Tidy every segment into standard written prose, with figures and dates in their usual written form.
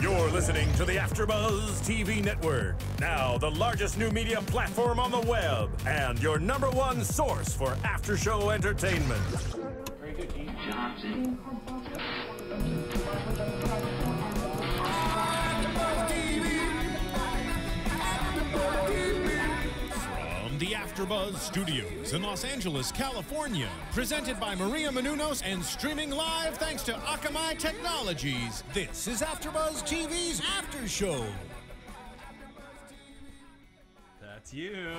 You're listening to the AFTERBUZZ TV Network, now the largest new media platform on the web, and your #1 source for after-show entertainment. Very good, Keith Johnson. From the AFTERBUZZ Studios in Los Angeles, California, presented by Maria Menounos and streaming live thanks to Akamai Technologies, this is AFTERBUZZ TV's After Show. That's you.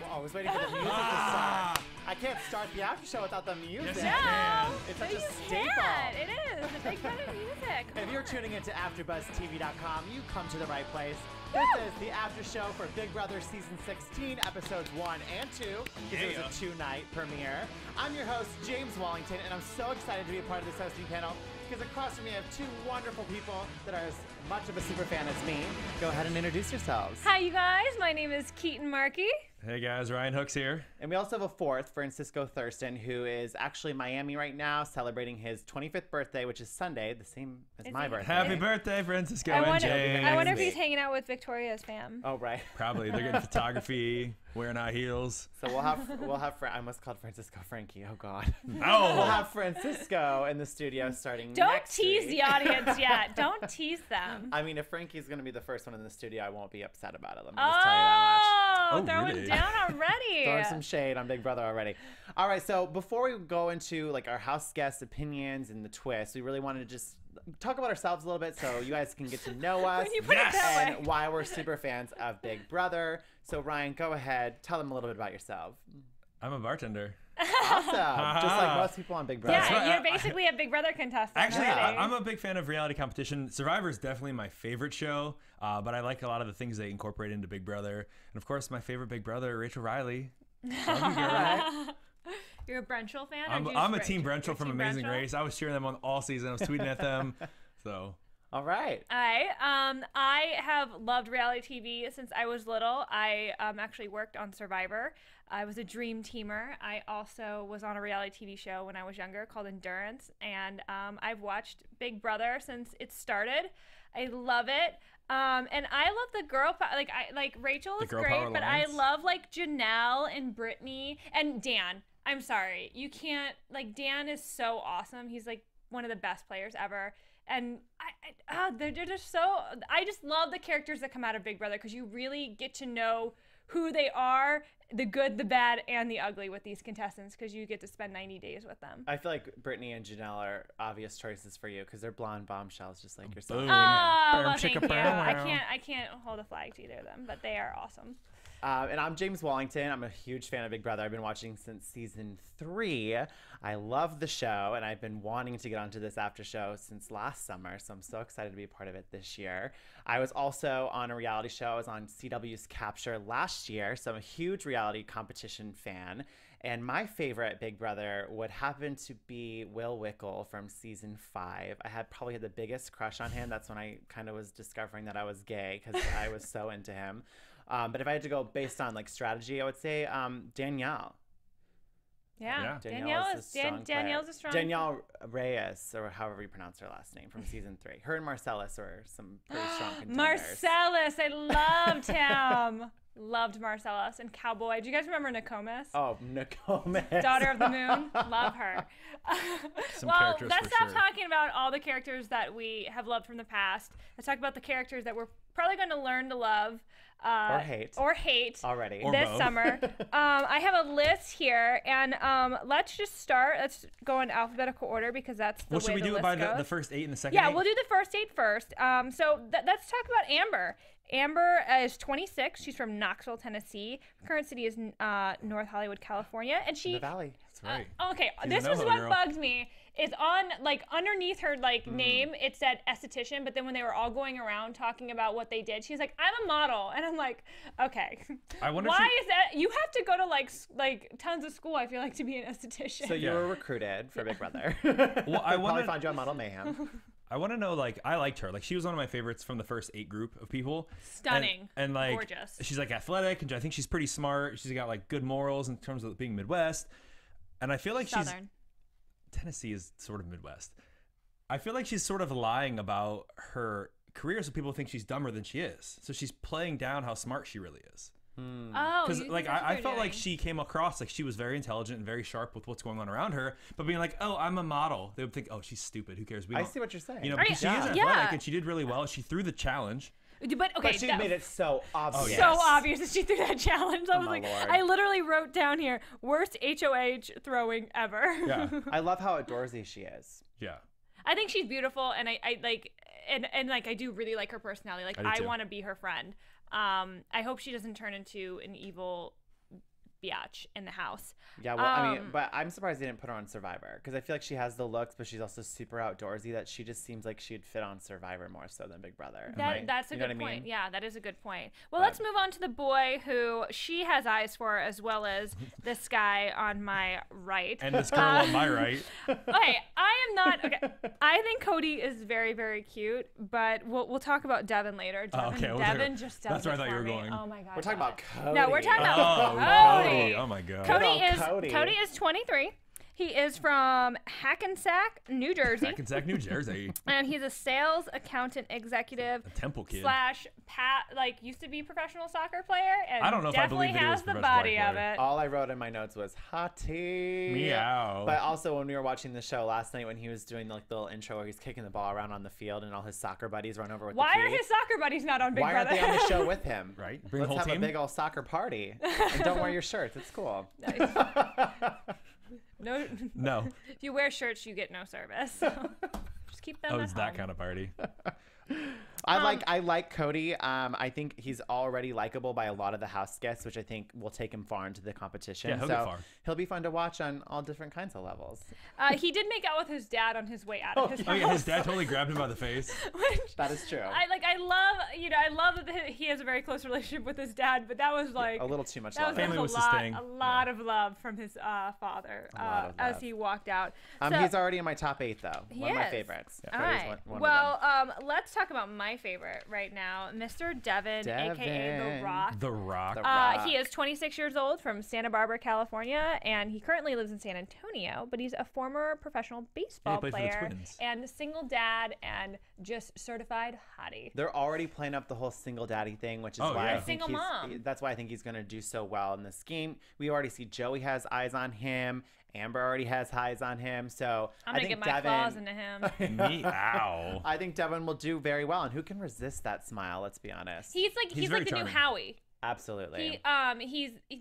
Well, I was waiting for the music to start. I can't start the after show without the music. Yes, It's such you a staple. can. It is. It's a big part of music. If you're tuning into AfterBuzzTV.com, you come to the right place. This is the after show for Big Brother Season 16, Episodes 1 and 2, because it was a 2-night premiere. I'm your host, James Wallington, and I'm so excited to be a part of this hosting panel, because across from me I have two wonderful people that are as much of a super fan as me. Go ahead and introduce yourselves. Hi, you guys. My name is Keetin Marchi. Hey guys, Ryan Hooks here. And we also have a fourth, Francisco Thurston, who is actually in Miami right now, celebrating his 25th birthday, which is Sunday, the same as my birthday. Happy birthday, Francisco I and wonder James. if he's hanging out with Victoria's fam. Oh, right. Probably. They're getting photography, wearing high heels. So we'll have I almost called Francisco Frankie. Oh God. No. We'll have Francisco in the studio starting Don't next tease week. the audience yet. Don't tease them. I mean, if Frankie's gonna be the first one in the studio, I won't be upset about it. Let me just tell you that Oh, throwing really? down already. much. Throwing some shade on Big Brother already. All right, so before we go into like our house guest opinions and the twist, we really wanted to just talk about ourselves a little bit so you guys can get to know us When you put it that way. and why we're super fans of Big Brother. So Ryan, go ahead, tell them a little bit about yourself. I'm a bartender. Awesome. Just like most people on Big Brother. That's Yeah, right. you're basically a Big Brother contestant. Actually, already. I'm a big fan of reality competition. Survivor is definitely my favorite show, but I like a lot of the things they incorporate into Big Brother. And of course, my favorite Big Brother, Rachel Riley. Love you, girl. You're a Brentful fan? I'm a Team Brentful from Team Amazing Brentful? Race. I was cheering them on all season. I was tweeting at them. So. All right. I have loved reality TV since I was little. I actually worked on Survivor. I was a dream teamer. I also was on a reality TV show when I was younger called Endurance, and I've watched Big Brother since it started. I love it. And I love the girl, like Rachel is Girl great, Power but I Alliance. love like Janelle and Brittany and Dan. I'm sorry, you can't, like, Dan is so awesome. He's like one of the best players ever. And they're just so, I just love the characters that come out of Big Brother because you really get to know who they are, the good, the bad, and the ugly with these contestants because you get to spend 90 days with them. I feel like Brittany and Janelle are obvious choices for you because they're blonde bombshells just like yourself. Boom. Oh, Boom, well, thank chicka, you. bow, wow. I can't hold a flag to either of them, but they are awesome. And I'm James Wallington. I'm a huge fan of Big Brother. I've been watching since season 3. I love the show, and I've been wanting to get onto this after show since last summer, so I'm so excited to be a part of it this year. I was also on a reality show. I was on CW's Capture last year, so I'm a huge reality competition fan. And my favorite Big Brother would happen to be Will Wickle from season 5. I probably had the biggest crush on him. That's when I kind of was discovering that I was gay because I was so into him. But if I had to go based on like strategy, I would say Danielle. Yeah. Danielle's Danielle's a strong Danielle Reyes, or however you pronounce her last name, from season 3. Her and Marcellus are some pretty strong contenders. Marcellus, I loved him. Loved Marcellus and Cowboy. Do you guys remember Nokomis? Oh, Nokomis. Daughter of the Moon. Love her. Some Well, characters let's for stop sure. talking about all the characters that we have loved from the past. Let's talk about the characters that we're probably going to learn to love. Or hate. Already. Or this both. summer. I have a list here, and let's just start. Let's go in alphabetical order because that's the Well, way should we the do it list by goes. the first 8 and the second Yeah, 8? we'll do the first 8 first. So let's talk about Amber. Amber is 26. She's from Knoxville, Tennessee. Her current city is North Hollywood, California, and she. The Valley. That's right. Okay, She's this a was NoHo what girl. bugged me. Is on like underneath her like name, it said esthetician, but then when they were all going around talking about what they did, she's like, "I'm a model," and I'm like, "Okay, I wonder why if is that? You have to go to like tons of school. I feel like to be an esthetician." So you were recruited for Big Brother. Well, I Probably wanna- found you on Model Mayhem. I want to know, like, I liked her. Like, she was one of my favorites from the first 8 group of people. Stunning. And like, Gorgeous. she's like athletic, and I think she's pretty smart. She's got like good morals in terms of being Midwest. And I feel like Southern. Tennessee is sort of Midwest. I feel like she's sort of lying about her career so people think she's dumber than she is. So she's playing down how smart she really is. Oh, Because like I felt like she came across like she was very intelligent and very sharp with what's going on around her, but being like, oh, I'm a model, they would think, oh, she's stupid. Who cares? I see what you're saying. You know, because she is athletic Yeah. and she did really well. She threw the challenge. But okay, But she made it so obvious. so obvious that she threw that challenge. I was my like, Lord. I literally wrote down here, worst HOH throwing ever. Yeah, I love how outdoorsy she is. yeah. I think she's beautiful, and I like, and like I do really like her personality. Like I do I too. want to be her friend. I hope she doesn't turn into an evil biatch in the house. Yeah, well, I mean, but I'm surprised they didn't put her on Survivor because I feel like she has the looks, but she's also super outdoorsy. That she just seems like she'd fit on Survivor more so than Big Brother. That's a You know good what I point. mean? Yeah, that is a good point. Well, let's move on to the boy who she has eyes for, as well as this guy on my right. And this girl on my right. Okay, I am not. Okay, I think Cody is very, very cute, but we'll talk about Devin later. Devin, okay, well, Devin just does that's where I it thought you for were me. going. Oh my god. We're talking about Cody. No, we're talking about Oh, Cody. Cody. Oh my god. Cody Cody. Cody is 23. He is from Hackensack, New Jersey. Hackensack, New Jersey. And he's a sales accountant executive A Temple kid. / like used to be professional soccer player, and I don't know if I definitely believe that he was has the professional body of player. it. All I wrote in my notes was hottie. Meow. But also when we were watching the show last night, when he was doing like the little intro where he's kicking the ball around on the field and all his soccer buddies run over with Why the are key. his soccer buddies not on Big Why Brother? aren't they on the show with him? Right? Bring the Let's whole have team. a big old soccer party. And don't wear your shirts. It's cool. No, No. if you wear shirts, you get no service. So just keep them Oh, at it's that home. kind of party. I like Cody. I think he's already likable by a lot of the house guests, which I think will take him far into the competition. Yeah, he'll so get far. he'll be fun to watch on all different kinds of levels. He did make out with his dad on his way out of his Oh house. yeah, his dad totally grabbed him by the face. Which That is true. I love that he has a very close relationship with his dad, but that was like A little too much that love. was Family was a his lot, thing. a lot of love from his father lot of as love. he walked out. So, He's already in my top 8 though. He One of my is. favorites. all Cody's right. one of Well, them. let's talk about my favorite right now, Mr. Devin, aka Devin. The Rock. The Rock. The Rock. He is 26 years old from Santa Barbara, California, and he currently lives in San Antonio, but he's a former professional baseball played for the player Twins. and single dad and just certified hottie. They're already playing up the whole single daddy thing, which is Oh, why yeah. I think Single mom. that's why I think he's going to do so well in this game. We already see Joey has eyes on him. Amber already has eyes on him. So I'm I gonna think get my Devin, claws into him. Meow. I think Devin will do very well. And who can resist that smile? Let's be honest. He's like He's very the new charming. Howie. Absolutely.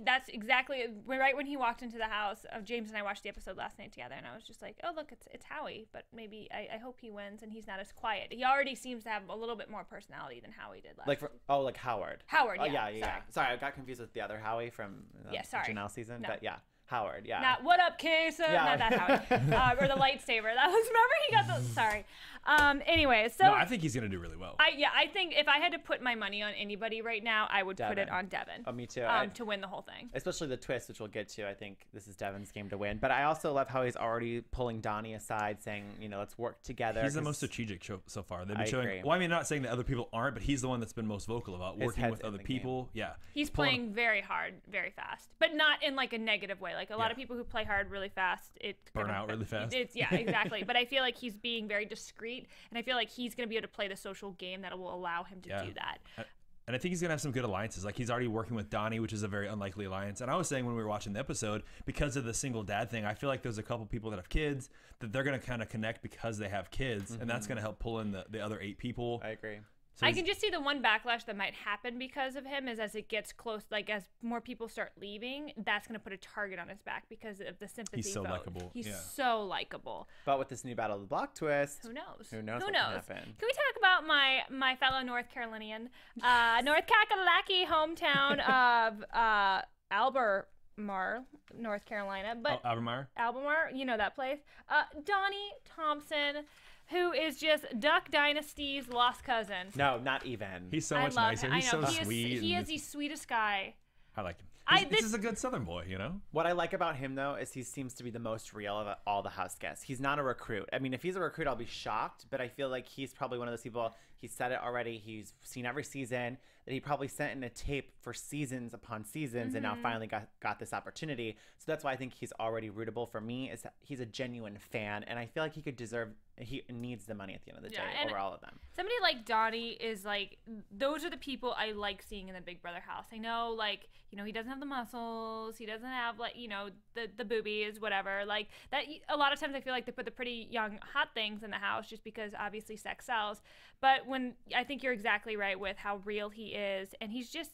That's exactly right when he walked into the house. James and I watched the episode last night together, and I was just like, oh look, it's Howie, but maybe I hope he wins and he's not as quiet. He already seems to have a little bit more personality than Howie did last. like Howard. Howard, Oh yeah, yeah. Sorry, I got confused with the other Howie from Yeah, sorry. the Janelle season. No. But yeah, Howard. Yeah. Not what up, Kesa? Yeah. Not that Howie. Or the lightsaber. That was remember he got the sorry. Anyway, so No, I think he's gonna do really well. I think if I had to put my money on anybody right now, I would put it Devin. on Devin. Oh, me too. To win the whole thing. Especially the twist, which we'll get to. I think this is Devin's game to win. But I also love how he's already pulling Donnie aside, saying, let's work together. He's the 'cause most strategic so far. They've been I showing. agree. Well, I mean, not saying that other people aren't, but he's the one that's been most vocal about His working head's with in other the game. people. Yeah, He's pulling- playing very hard, very fast, but not in like a negative way. Like a lot Yeah. of people who play hard really fast, it Burn out really fast. It's yeah, exactly. But I feel like he's being very discreet, and I feel like he's going to be able to play the social game that will allow him to Yeah. do that. And I think he's gonna have some good alliances. Like he's already working with Donnie, which is a very unlikely alliance. And I was saying when we were watching the episode, because of the single dad thing, I feel like there's a couple people that have kids that they're gonna kind of connect because they have kids, and that's gonna help pull in the other 8 people. I agree. So I he's- can just see the one backlash that might happen because of him is as it gets close, like as more people start leaving, that's going to put a target on his back because of the sympathy He's so vote. likable, He's yeah. so likable. But with this new Battle of the Block twist, Who knows? Who knows Who what knows? can happen? Can we talk about my fellow North Carolinian, North Kakalaki hometown of Albemarle, North Carolina, but Albemarle? Albemarle, you know that place. Donnie Thompson, who is just Duck Dynasty's lost cousin. no, not even. He's so I much love nicer. him. He's I know. so he sweet. Is, he and is the sweetest guy. I like him. This is a good Southern boy, you know? What I like about him, though, is he seems to be the most real of all the house guests. He's not a recruit. I mean, if he's a recruit, I'll be shocked, but I feel like he's probably one of those people, he said it already, he's seen every season, that he probably sent in a tape for seasons upon seasons and now finally got this opportunity. So that's why I think he's already rootable for me, is that he's a genuine fan, and I feel like he needs the money at the end of the day over all of them. Somebody like Donnie is like, those are the people I like seeing in the Big Brother house. I know, like, you know, he doesn't have the muscles, he doesn't have, like, you know, the boobies, whatever. Like, that, a lot of times I feel like they put the pretty young hot things in the house just because obviously sex sells. But I think you're exactly right with how real he is, and he's just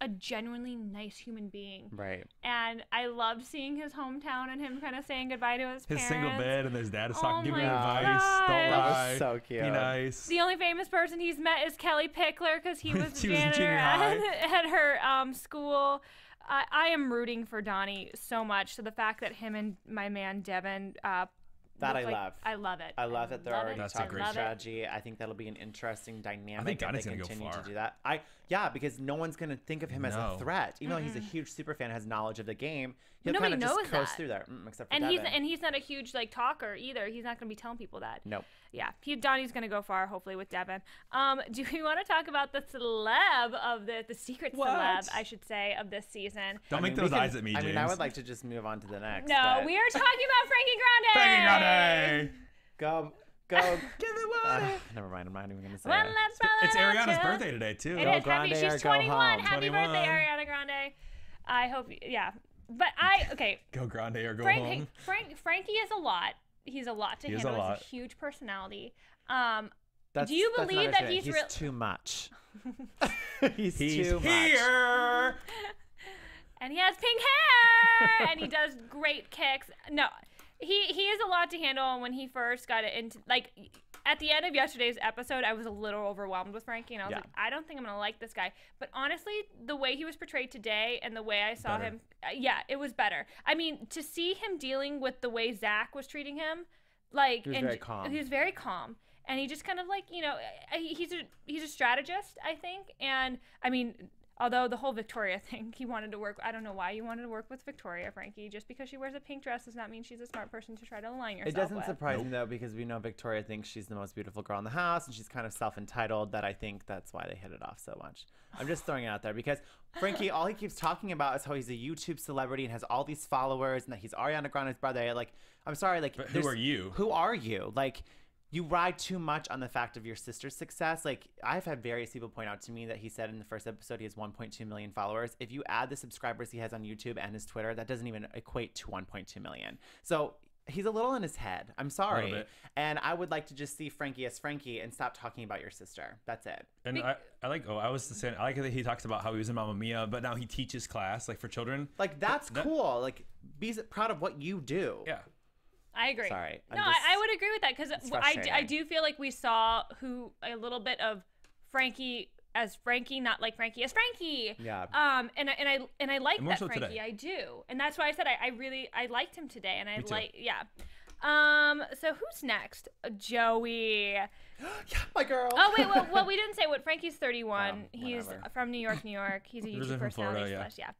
a genuinely nice human being. Right. And I loved seeing his hometown and him kind of saying goodbye to his parents. His single bed and his dad is talking, giving him my advice. gosh. Don't That lie. was so cute. Be nice. The only famous person he's met is Kelly Pickler because he was the She was in janitor junior high. at her school. I am rooting for Donnie so much. So the fact that him and my man Devin That I love. I love it. I love that they're already That's a talking great strategy. I think that'll be an interesting dynamic. I think Donnie's if they gonna go continue far. to do that. Because no one's gonna think of him as a threat. Even though he's a huge super fan, has knowledge of the game, he'll Nobody kind of just knows coast that. through there. Except for And Devin. he's not a huge like talker either. He's not gonna be telling people that. Nope. Yeah, Donnie's gonna go far, hopefully with Devin. Do we want to talk about the celeb of the secret celeb, I should say, of this season? Don't make those eyes at me, James. I mean, I would like to just move on to the next. No, but- we are talking about Frankie Grande. Frankie Grande! Go. Give it water. Never mind. I'm not even gonna say One it. last brother It's Ariana's love you. birthday today, too. It Go is. Grande or She's go 21. home. Happy 21. birthday, Ariana Grande. I hope, yeah. But okay. Go Grande or go home. Frankie is a lot. He's a lot to He is handle. a lot. He's a huge personality. That's- do you that's believe not that accurate. he's too much? he's He's too much. here. And he has pink hair, and he does great kicks. No, he is a lot to handle. And when he first got it into, like, at the end of yesterday's episode, I was a little overwhelmed with Frankie, and I was like, I don't think I'm gonna like this guy. But honestly, the way he was portrayed today and the way I saw him, it was better. I mean, to see him dealing with the way Zach was treating him, like, He was very calm. He was very calm. And he just kind of like, you know, he's a strategist, I think. And I mean, although the whole Victoria thing, he wanted to work. I don't know why you wanted to work with Victoria, Frankie. Just because she wears a pink dress does not mean she's a smart person to try to align yourself It doesn't with. surprise me though, because we know Victoria thinks she's the most beautiful girl in the house, and she's kind of self-entitled. That I think that's why they hit it off so much. I'm just throwing it out there because Frankie, all he keeps talking about is how he's a YouTube celebrity and has all these followers, and that he's Ariana Grande's brother. Like, I'm sorry, like, But who are you? Who are you? Like, you ride too much on the fact of your sister's success. Like, I've had various people point out to me that he said in the first episode he has 1.2 million followers. If you add the subscribers he has on YouTube and his Twitter, that doesn't even equate to 1.2 million. So he's a little in his head. I'm sorry. And I would like to just see Frankie as Frankie and stop talking about your sister. That's it. And I like that he talks about how he was in Mamma Mia, but now he teaches class, like, for children. Like, that's cool. Like, be proud of what you do. Yeah. I agree. Sorry. I would agree with that because I frustrating. do feel like we saw a little bit of Frankie as Frankie, not like Frankie as Frankie. Yeah. And I like more that so Frankie. today. I do, and that's why I said I liked him today, and Me too. So who's next? Joey. My girl. Oh wait, well we didn't say what Frankie's 31. He's whatever. from New York, New York. He's a Lives YouTube in personality. Florida, Yeah.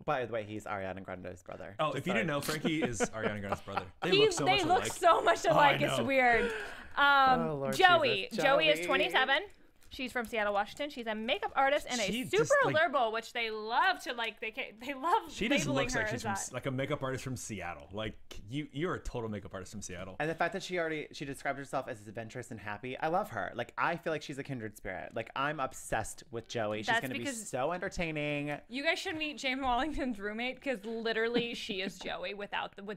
By the way, he's Ariana Grande's brother. Oh, Just if you thought didn't know, Frankie is Ariana Grande's brother. They They look so much alike. I It's know. weird. Lord Joey. Jesus. Joey is Joey. 27. She's from Seattle, Washington. She's a makeup artist and She a just, super like- liberal, which they love to like. They love She just labeling looks her like she's as from, that. like a makeup artist from Seattle. Like, you're a total makeup artist from Seattle. And the fact that she described herself as adventurous and happy, I love her. Like, I feel like she's a kindred spirit. Like, I'm obsessed with Joey. She's That's going to be because- so entertaining. You guys should meet James Wallington's roommate because literally she is Joey with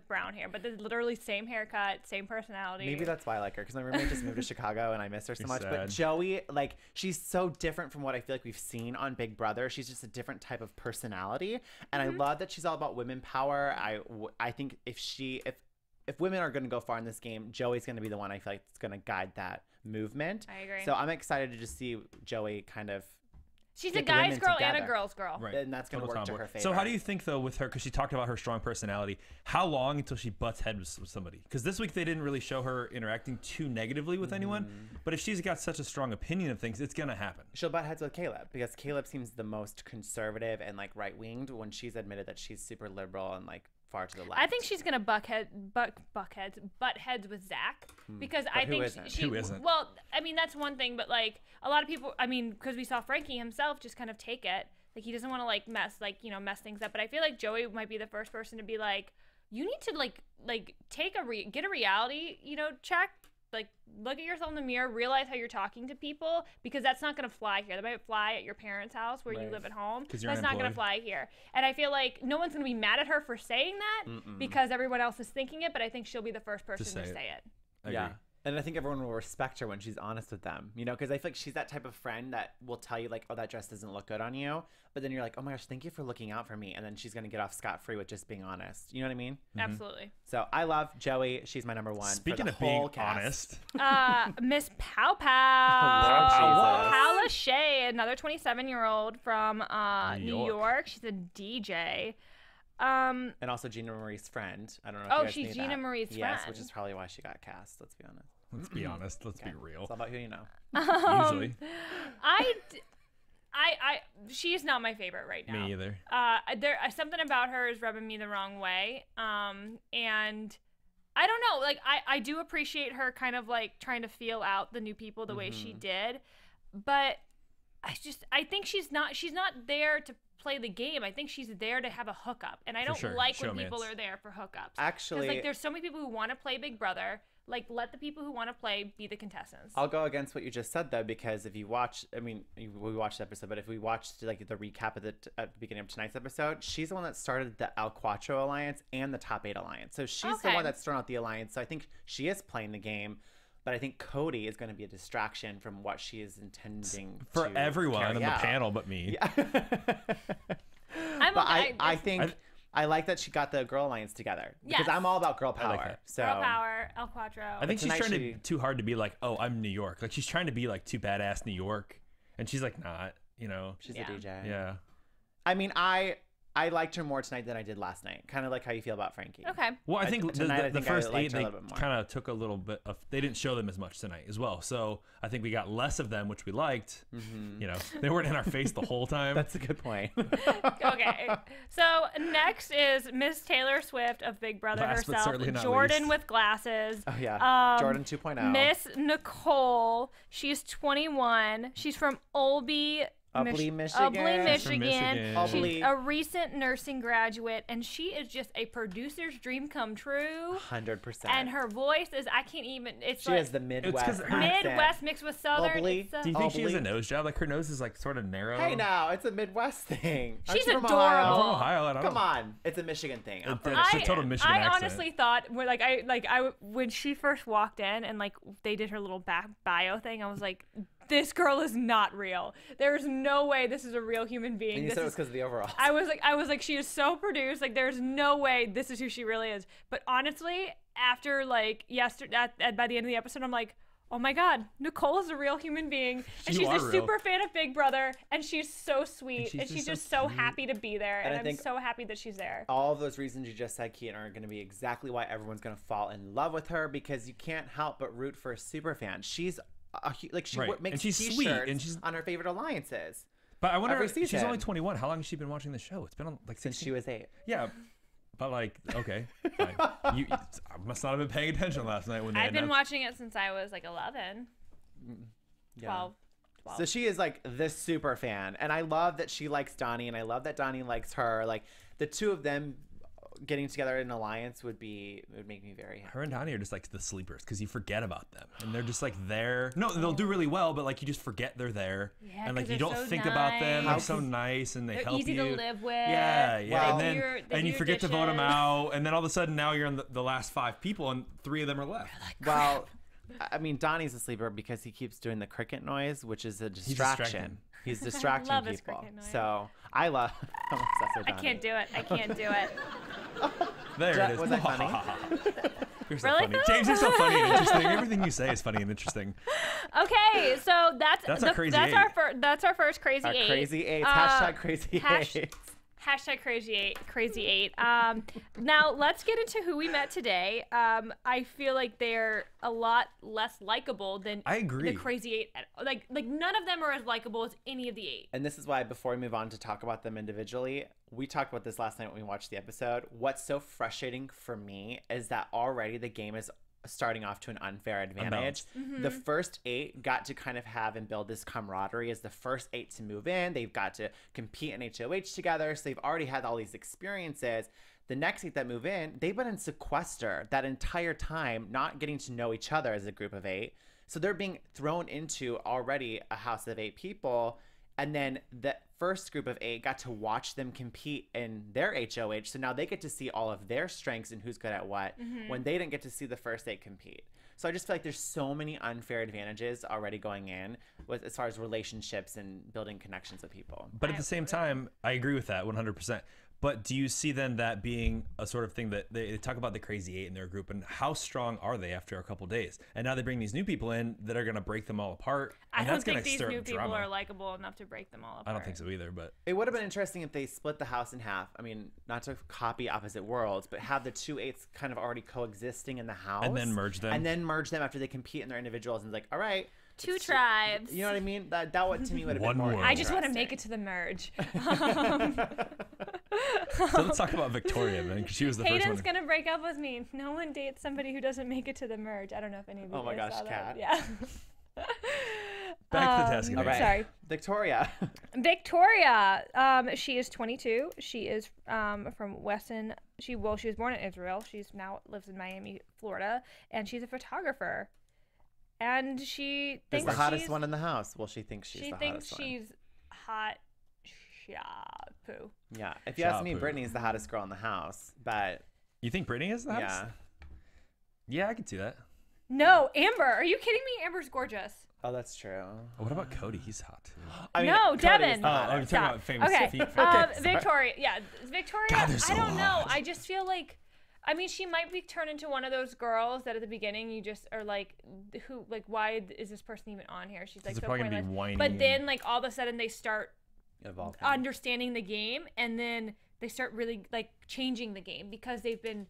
brown hair, but they're literally same haircut, same personality. Maybe that's why I like her, because my roommate just moved to Chicago and I miss her so You're much. But sad. Joey, like, she's so different from what I feel like we've seen on Big Brother. She's just a different type of personality. And I love that she's all about women power. I think if women are going to go far in this game, Joey's going to be the one I feel like is going to guide that movement. I agree. So I'm excited to just see Joey kind of She's a get the guy's women girl and together. a girl's girl. Right. Then that's going to Total work to tomboy. her favor. So how do you think though with her, because she talked about her strong personality, how long until she butts heads with somebody? Because this week they didn't really show her interacting too negatively with anyone, but if she's got such a strong opinion of things, it's gonna happen. She'll butt heads with Caleb because Caleb seems the most conservative and like right-winged when she's admitted that she's super liberal and like far to the left. I think she's gonna butt heads with Zach because I who think isn't? she. Who isn't? Well, I mean that's one thing, but like a lot of people, I mean, because we saw Frankie himself just kind of take it, like he doesn't want to like mess things up. But I feel like Joey might be the first person to be like, you need to like take get a reality check. Like, look at yourself in the mirror, realize how you're talking to people, because that's not going to fly here. That might fly at your parents' house where you live at home. 'Cause you're That's not going to unemployed. fly here. And I feel like no one's going to be mad at her for saying that because everyone else is thinking it, but I think she'll be the first person to say it. I yeah. agree. And I think everyone will respect her when she's honest with them, because I feel like she's that type of friend that will tell you like, oh, that dress doesn't look good on you. But then you're like, oh my gosh, thank you for looking out for me. And then she's going to get off scot-free with just being honest. You know what I mean? Absolutely. So I love Joey. She's my number one. Speaking for the of being whole cast. honest, Miss Pow Lord Pow. Jesus. Paula Shea, another 27-year-old from New New York. York. She's a DJ. And also Gina Marie's friend. I don't know if Oh, you guys she's knew Gina that. Marie's Yes, friend. which is probably why she got cast. Let's be honest. let's be honest, let's be Okay. real. It's all about who you know. Usually, She's not my favorite right now. me either. There something about her is rubbing me the wrong way. And I don't know. Like I do appreciate her kind of like trying to feel out the new people the way she did, but I think she's not there to play the game. I think she's there to have a hookup, and I don't sure. like when people Showmance. are there for hookups. Actually, because like there's so many people who want to play Big Brother. Like let the people who want to play be the contestants. I'll go against what you just said though, because if you watch, we watched the episode, but if we watched like the recap of at the beginning of tonight's episode, she's the one that started the El Cuatro Alliance and the Top 8 Alliance. So she's the Okay. one that's thrown out the alliance. So I think she is playing the game, but I think Cody is going to be a distraction from what she is intending For to everyone carry on the out. panel but me. Yeah. I'm But okay. I think I like that she got the Girl Alliance together because Yes. I'm all about girl power. like that. So Girl Power, El Cuatro. I think she's tonight trying she- too hard to be like, oh, I'm New York. Like she's trying to be like too badass New York, and she's like not. she's Yeah. a DJ. Yeah. I mean, I liked her more tonight than I did last night. Kind of like how you feel about Frankie. Okay. Well, I think tonight, I the think I first liked 8 her a they little bit more. kind of took a little bit of. They didn't show them as much tonight as well. So I think we got less of them, which we liked. They weren't in our face the whole time. That's a good point. Okay. So next is Miss Taylor Swift of Big Brother Last but herself, certainly not Jordan least. with glasses. Oh yeah, Jordan Um, 2.0. Miss Nicole. She's 21. She's from Olby, Ubly, Michigan. Ubly, She's from Michigan. Michigan. She's Ubly. a recent nursing graduate, and she is just a producer's dream come true. 100%. And her voice is, I can't even, it's she like has the Midwest 'cause- accent. Midwest mixed with Southern. Ubly. It's a- Do you think she has a Ubly. nose job? Like her nose is like sort of narrow. Hey now, it's a Midwest thing. Aren't She's you from adorable. Ohio? I'm from Ohio. I don't Come know. on, it's a Michigan thing. I'm from It's a total Michigan I accent. honestly thought when she first walked in and like they did her little back bio thing, I was like, this girl is not real. There's no way this is a real human being. And you This said it was is- because of the overalls. I was like, she is so produced. Like, there's no way this is who she really is. But honestly, after like yesterday, by the end of the episode, I'm like, oh my God, Nicole is a real human being, and You she's are a real. super fan of Big Brother, and she's so sweet, And and she's she's just just so so cute. happy to be there, And and I I'm think- so happy that she's there. All of those reasons you just said, Keetin, are going to be exactly why everyone's going to fall in love with her, because you can't help but root for a super fan. She's she Right. makes And she's t-shirts sweet, and she's- on her favorite alliances But I wonder, every she's season. only 21. How long has she been watching the show? It's been like since she was 8. Yeah, but like, okay, fine. I must not have been paying attention last night when they I've been announced- watching it since I was like 11, Yeah. 12. So she is like this super fan, and I love that she likes Donnie, and I love that Donnie likes her. Like the two of them getting together in an alliance would make me very happy. Her and Donnie are just like the sleepers because you forget about them and they're just like there. No, they'll do really well, but like you just forget they're there. Yeah, and like 'cause you they're don't so think about them. They're nice. so nice and they They're help easy you. to live with. Yeah, yeah. Well- and then They do you your forget to vote them dishes. out, and then all of a sudden now you're in the last 5 people and 3 of them are left. Well, I mean, Donnie's a sleeper because he keeps doing the cricket noise, which is a distraction. He's distracting love his people. cricket noise. So I love. I'm obsessed with I Donnie. can't do it. I can't do it. There it is. Was that funny? You're so Really? funny. James, you're so funny and interesting. Everything you say is funny and interesting. Okay, so that's our crazy eight. That's our first crazy Our eight. crazy eights. Hashtag crazy eights. Hashtag crazy eight. Now let's get into who we met today. I feel like they're a lot less likable than I agree. the crazy eight. Like none of them are as likable as any of the eight. And this is why, before we move on to talk about them individually, we talked about this last night when we watched the episode. What's so frustrating for me is that already the game is starting off to an unfair advantage. The first eight got to kind of have and build this camaraderie as the first eight to move in. They've got to compete in HOH together, so they've already had all these experiences. The next eight that move in, they've been in sequester that entire time, not getting to know each other as a group of eight. So they're being thrown into already a house of eight people. And then the first group of eight got to watch them compete in their HOH. So now they get to see all of their strengths and who's good at what when they didn't get to see the first eight compete. So I just feel like there's so many unfair advantages already going in with as far as relationships and building connections with people. But at the same time, I agree with that 100%. But do you see then that being a sort of thing that they talk about the crazy eight in their group and how strong are they after a couple days? And now they bring these new people in that are going to break them all apart. I And don't that's think gonna these stir new up people drama. are likable enough to break them all apart. I don't think so either, but It would have been interesting if they split the house in half. I mean, not to copy opposite worlds, but have the two eights kind of already coexisting in the house. And then merge them. And then merge them after they compete in their individuals and it's like, all right. Two tribes. You know what I mean? That would, to me, would have One been more world. I just want to make interesting. it to the merge. so let's talk about Victoria then, because she was the first Hayden's one. gonna break up with me. No one dates somebody who doesn't make it to the merge. I don't know if any of you Oh my guys gosh, saw Kat. that. Yeah. Back to the task at All hand. right. Sorry. Victoria. Victoria, she is 22. She is from Weston. She was born in Israel. She's now lives in Miami, Florida, and she's a photographer. And she Is thinks the hottest she's, one in the house. Well, she thinks she's she the thinks hottest she's hot. Shampoo. one. Yeah. If you ask me, Shampoo. Brittany's the hottest girl in the house. But You think Brittany is the hottest? yeah. Yeah, I can see that. No, Amber. Are you kidding me? Amber's gorgeous. Oh, that's true. What about Cody? He's hot too. I mean, No, Cody's Devin. the Oh, hottest. I'm talking Stop. about famous Okay. feet. Victoria. Yeah, Victoria. God, they're so I don't know. hot. I just feel like, I mean, she might be turned into one of those girls that at the beginning you just are like, who, like, why is this person even on here? She's like They're so probably gonna be pointless. whiny But then, like, all of a sudden they start Evolving. understanding the game, and then they start really like changing the game because they've been.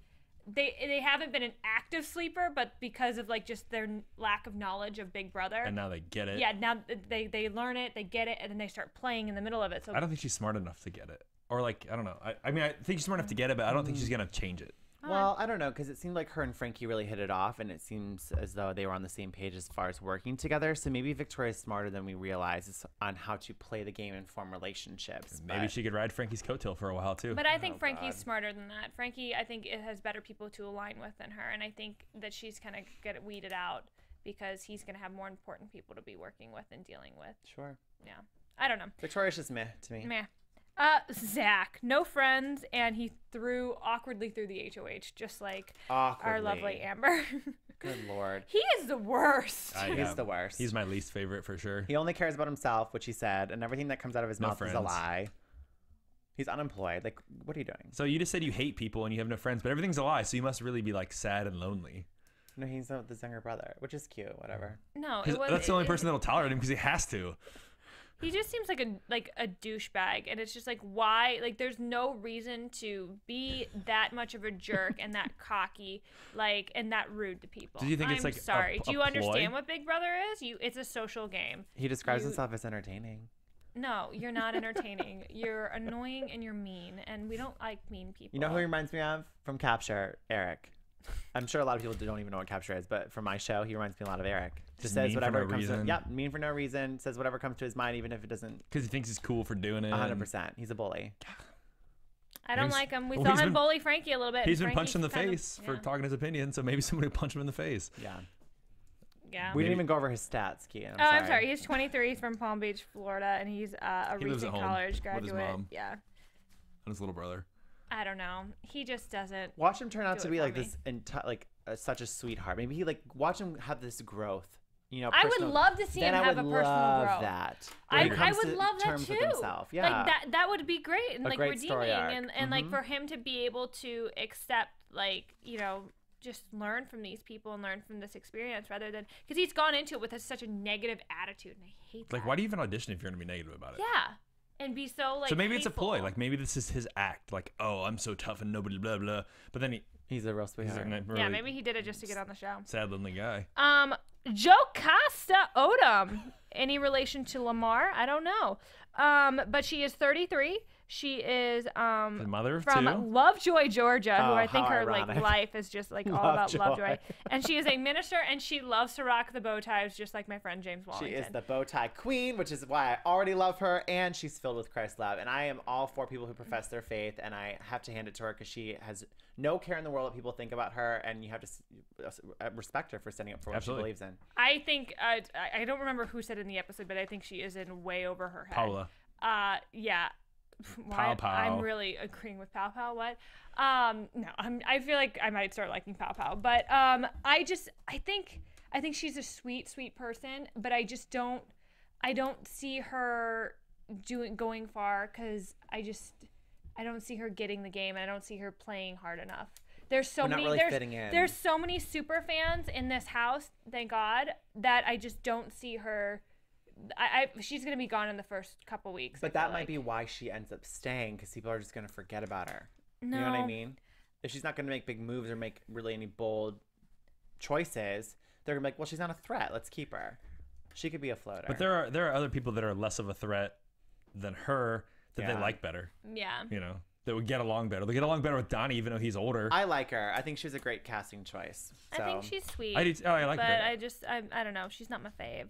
They haven't been an active sleeper, but because of like just their lack of knowledge of Big Brother. And now they get it. Yeah, now they learn it, they get it, and then they start playing in the middle of it. So I don't think she's smart enough to get it. Or like, I don't know. I mean, I think she's smart enough to get it, but I don't think she's going to change it. Well, I don't know, because it seemed like her and Frankie really hit it off, and it seems as though they were on the same page as far as working together. So maybe Victoria's smarter than we realize on how to play the game and form relationships. Maybe but- she could ride Frankie's coattail for a while too. But I think Oh, Frankie's God. smarter than that. Frankie, I think it has better people to align with than her, and I think that she's kind of get it weeded out because he's going to have more important people to be working with and dealing with. Sure. Yeah, I don't know. Victoria's just meh to me. Meh. Zach, no friends, and he threw awkwardly through the HOH, just like our Awkwardly. lovely Amber. Good Lord. He is the worst. He's the worst. He's my least favorite for sure. He only cares about himself, which he said, and everything that comes out of his No mouth is a friends. lie. He's unemployed. Like, what are you doing? So you just said you hate people and you have no friends, but everything's a lie. So you must really be like sad and lonely. No, he's with his younger brother, which is cute. Whatever. No, 'Cause it was. that's the only person that'll tolerate him because he has to. He just seems like a douchebag, and it's just like, why? Like, there's no reason to be that much of a jerk and that cocky, like, and that rude to people. Do you think it's I'm like a- sorry. Do a you understand ploy? what Big Brother is? It's a social game. He describes You- himself as entertaining. No, you're not entertaining. You're annoying and you're mean, and we don't like mean people. You know who he reminds me of from Capture? Eric. I'm sure a lot of people don't even know what Capture is, but from my show, he reminds me a lot of Eric. Just says mean for whatever no comes to reason. Yep, mean for no reason. Says whatever comes to his mind, even if it doesn't. Because he thinks he's cool for doing it. 100%. He's a bully. I don't He's- like him. We well, saw he's him been- bully Frankie a little bit. He's and been punched in the Frankie's face kind for of- talking his opinion, so maybe somebody will punch him in the face. Yeah. Yeah. We Maybe- didn't even go over his stats, Keetin. I'm sorry. He's 23. He's from Palm Beach, Florida, and he's a He lives at recent home college with his graduate. mom. Yeah. And his little brother. I don't know. He just doesn't. Watch him turn out Do to it be for like me. this, such a sweetheart. Maybe he watch him have this growth. You know, I would personal- love to see then him I have would a personal love growth. that. Where he I comes would to love that terms too. with himself. Yeah. Like that would be great and A like great story redeeming arc. and like for him to be able to accept like, you know, just learn from these people and learn from this experience rather than because he's gone into it with such a negative attitude, and I hate that. Like, why do you even audition if you're gonna be negative about it? Yeah, and be so like. So maybe it's a hateful. ploy. Like maybe this is his act. Like, oh, I'm so tough and nobody blah blah. But then He's a real he's sweetheart. a really Yeah, maybe he did it just to get on the show. sad lonely guy. Jocasta Odom. Any relation to Lamar? I don't know. But she is 33. She is The mother of from two. Lovejoy, Georgia, who Oh, I think how her like ironic. life is just like all about Lovejoy. Lovejoy. And she is a minister, and she loves to rock the bow ties, just like my friend James She Wallington. is the bow tie queen, which is why I already love her, and she's filled with Christ's love. And I am all for people who profess their faith, and I have to hand it to her because she has no care in the world what people think about her, and you have to respect her for standing up for what Absolutely. she believes in. I think I don't remember who said it in the episode, but I think she is in way over her head. Paula. Yeah. Pow Pow. I'm really agreeing with Pow Pow. What? No, I feel like I might start liking Pow Pow, but I think she's a sweet person, but I don't see her going far because I don't see her getting the game, and I don't see her playing hard enough. There's so We're not many really fitting in. there's so many super fans in this house, thank God, that I just don't see her. She's gonna be gone in the first couple weeks. But that might be why she ends up staying, because people are just going to forget about her. No. You know what I mean? If she's not going to make big moves or make really any bold choices, they're going to be like, well, she's not a threat. Let's keep her. She could be a floater. But there are other people that are less of a threat than her that they Yeah. like better. Yeah. You know, that would get along better. They get along better with Donnie, even though he's older. I like her. I think she was a great casting choice. I think she's sweet. I do. Oh, I like but her. I don't know. She's not my fave.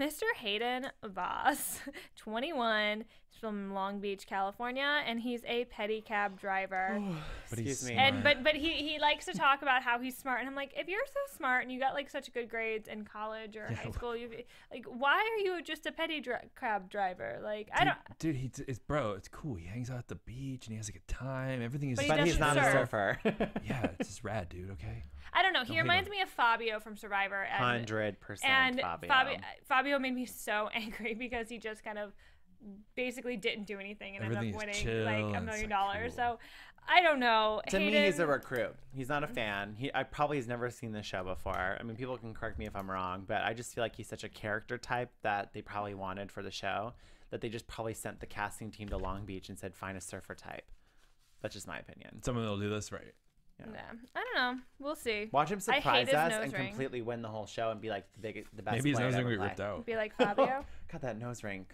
Mr. Hayden Voss, 21, he's from Long Beach, California, and he's a pedicab driver. But he's Excuse me. And but he likes to talk about how he's smart, and I'm like, if you're so smart and you got like such good grades in college or high school, you like, why are you just a pedicab driver? Like, I don't. Dude, it's cool. He hangs out at the beach and he has a good time. Everything is. But he But he's doesn't not a surf. surfer. Yeah, it's just rad, dude. Okay. I don't know. He hate reminds him. me of Fabio from Survivor. And 100% And Fabio. Fabio made me so angry because he just kind of basically didn't do anything and ended up Everything's winning chill like and $1 it's, million. like, cool. So I don't know. To me, Hayden- he's a recruit. He's not a fan. I probably has never seen the show before. I mean, people can correct me if I'm wrong, but I just feel like he's such a character type that they probably wanted for the show that they just probably sent the casting team to Long Beach and said, find a surfer type. That's just my opinion. Someone will do this right. Yeah. I don't know. We'll see. Watch him I hate surprise his us nose and ring. completely win the whole show and be like the best Maybe his player nose to ring will ever be ripped play. out. Be like Fabio. God, that nose ring.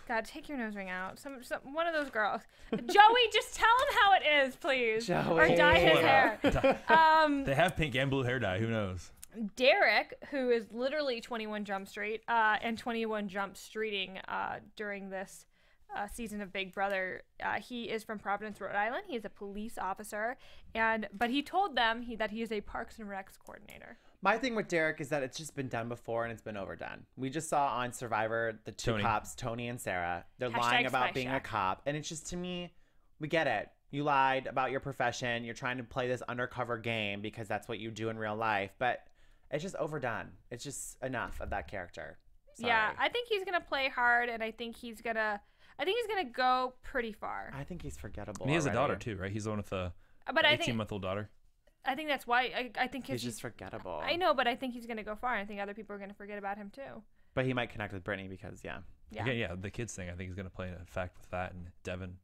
God, take your nose ring out. Some one of those girls. Joey, just tell him how it is, please. Or Joey. dye his Pull it hair. out. They have pink and blue hair dye. Who knows? Derek, who is literally 21 Jump Street and 21 Jump Streeting during this season of Big Brother, he is from Providence, Rhode Island. He is a police officer, but he told them that he is a Parks and Recs coordinator. My thing with Derek is that it's just been done before and it's been overdone. We just saw on Survivor the two Tony. cops, Tony and Sarah. They're Hashtag lying about Spy being a Shack. cop. And it's just, to me, we get it. You lied about your profession. You're trying to play this undercover game because that's what you do in real life. But it's just overdone. It's just enough of that character. Sorry. Yeah, I think he's gonna play hard, and I think he's gonna go pretty far. I think he's forgettable. And he has a daughter already. too, right? He's the one with the But I think 18-month-old daughter. I think that's why I think He's just forgettable. I know, but I think he's gonna go far. And I think other people are gonna forget about him too. But he might connect with Brittany because, yeah. Yeah. Again, yeah, the kids thing. I think is going to play an effect with that and Devin.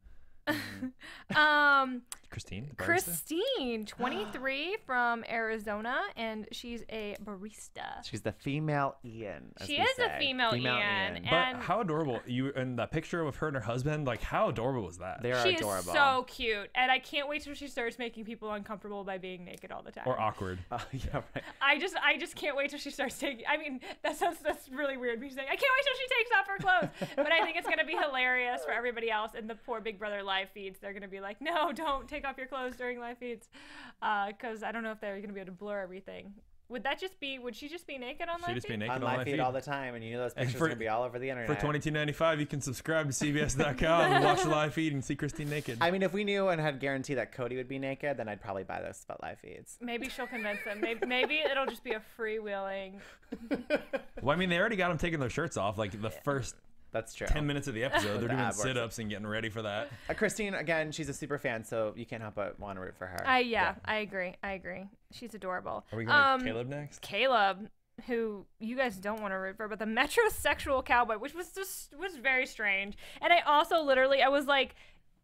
Christine. the barista? Christine, 23 from Arizona, and she's a barista. She's the female Ian. as She we is a say. female Ian. But And how adorable! You and that picture of her and her husband, like how adorable was that? They are she adorable. is so cute, and I can't wait till she starts making people uncomfortable by being naked all the time. Or awkward. Yeah, right. I just can't wait till she starts taking. I mean, that's really weird. Me saying I can't wait till she takes off her clothes, but I think it's gonna be hilarious for everybody else in the poor Big Brother live feeds. They're gonna be like, no, don't take off your clothes during live feeds, because I don't know if they're gonna be able to blur everything. Would she just be naked on live She'd just be feed? naked On on live live feed all the time, and you know those And pictures for- are going to be all over the internet. For $22.95, you can subscribe to CBS.com and watch the live feed and see Christine naked. I mean, if we knew and had guarantee that Cody would be naked, then I'd probably buy those spot live feeds. Maybe she'll convince them. Maybe it'll just be a freewheeling. Well, I mean, they already got them taking their shirts off. Like the first That's true. 10 minutes of the episode, they're The doing ab works. sit-ups and getting ready for that. Christine, again, she's a super fan, so you can't help but want to root for her. Yeah, I agree. She's adorable. Are we going to Caleb next? Caleb, who you guys don't want to root for, but the metrosexual cowboy, which was very strange. And I also I was like,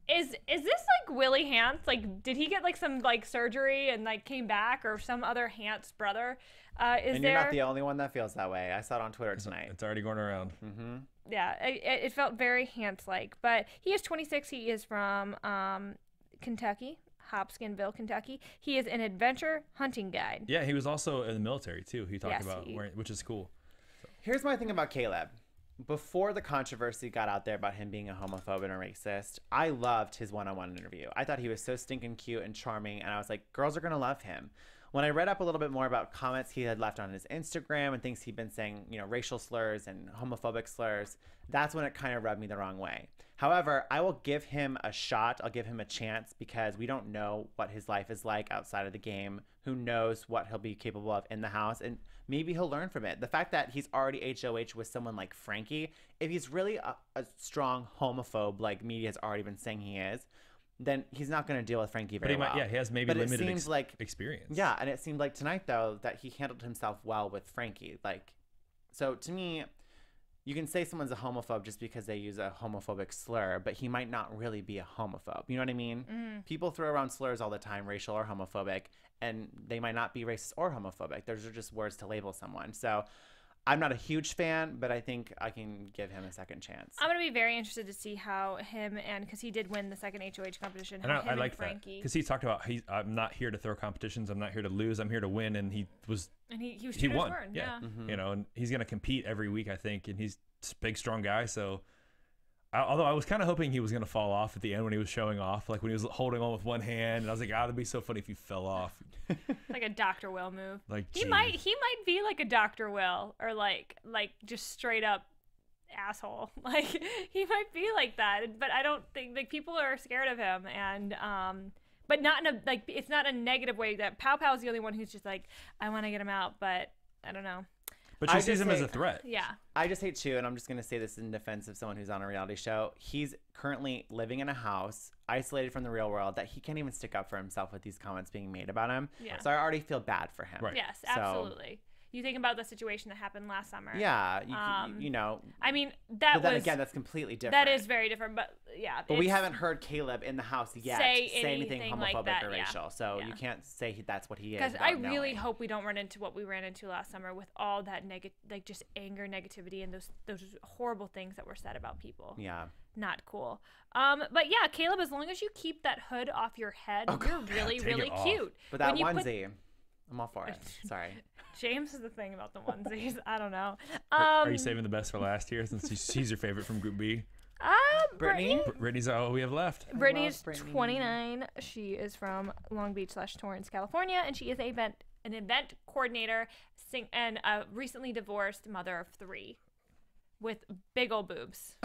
is this like Willie Hance? Like, did he get like some like surgery and like came back, or some other Hance brother? And you're not the only one that feels that way. I saw it on Twitter tonight. It's already going around. Mm-hmm. Yeah, it felt very Hance-like. But he is 26. He is from Kentucky, Hopkinsville, Kentucky. He is an adventure hunting guide. Yeah, he was also in the military too. He talked about wearing, which is cool. Here's my thing about Caleb. Before the controversy got out there about him being a homophobe and a racist, I loved his one-on-one interview. I thought he was so stinking cute and charming, and I was like, girls are going to love him. When I read up a little bit more about comments he had left on his Instagram and things he'd been saying, you know, racial slurs and homophobic slurs, that's when it kind of rubbed me the wrong way. However, I will give him a shot. I'll give him a chance because we don't know what his life is like outside of the game. Who knows what he'll be capable of in the house, and maybe he'll learn from it. The fact that he's already HOH with someone like Frankie, if he's really a strong homophobe like media has already been saying he is, then he's not going to deal with Frankie very well. Yeah, he has maybe limited experience. Yeah, and it seemed like tonight, though, that he handled himself well with Frankie. Like, so to me, you can say someone's a homophobe just because they use a homophobic slur, but he might not really be a homophobe. You know what I mean? Mm. People throw around slurs all the time, racial or homophobic, and they might not be racist or homophobic. Those are just words to label someone. So I'm not a huge fan, but I think I can give him a second chance. I'm going to be very interested to see how him because he did win the second HOH competition. And I like that because he talked about I'm not here to throw competitions. I'm not here to lose. I'm here to win. And he was he won. Yeah. Mm-hmm. You know, and he's going to compete every week, I think. And he's a big, strong guy. So although I was kind of hoping he was going to fall off at the end when he was showing off, like when he was holding on with one hand, and I was like, it'd be so funny if he fell off. Like a Dr. Will move. Like he might be like a Dr. Will, or like just straight up asshole. Like he might be like that, but I don't think like people are scared of him, and but not in a like it's not a negative way. That Pow Pow's the only one who's just like, I want to get him out, but I don't know. But she sees him as a threat. Yeah. I just hate too, and I'm just going to say this in defense of someone who's on a reality show. He's currently living in a house, isolated from the real world, that he can't even stick up for himself with these comments being made about him. Yeah. So I already feel bad for him. Right. Yes, absolutely. You think about the situation that happened last summer. Yeah, you know. I mean, but then again, that's completely different. That is very different, but yeah. But we haven't heard Caleb in the house yet say anything homophobic like that, or racial, so you can't say that's what he is. Because I really hope we don't run into what we ran into last summer with all that like just anger, negativity, and those horrible things that were said about people. Yeah. Not cool. But yeah, Caleb, as long as you keep that hood off your head, you're really, really cute. But that onesie, I'm all for it. Sorry. James is the thing about the onesies. I don't know. Are you saving the best for last here since she's your favorite from Group B? Brittany? Brittany's all we have left. Brittany's 29. She is from Long Beach / Torrance, California, and she is an event coordinator and a recently divorced mother of 3 with big old boobs.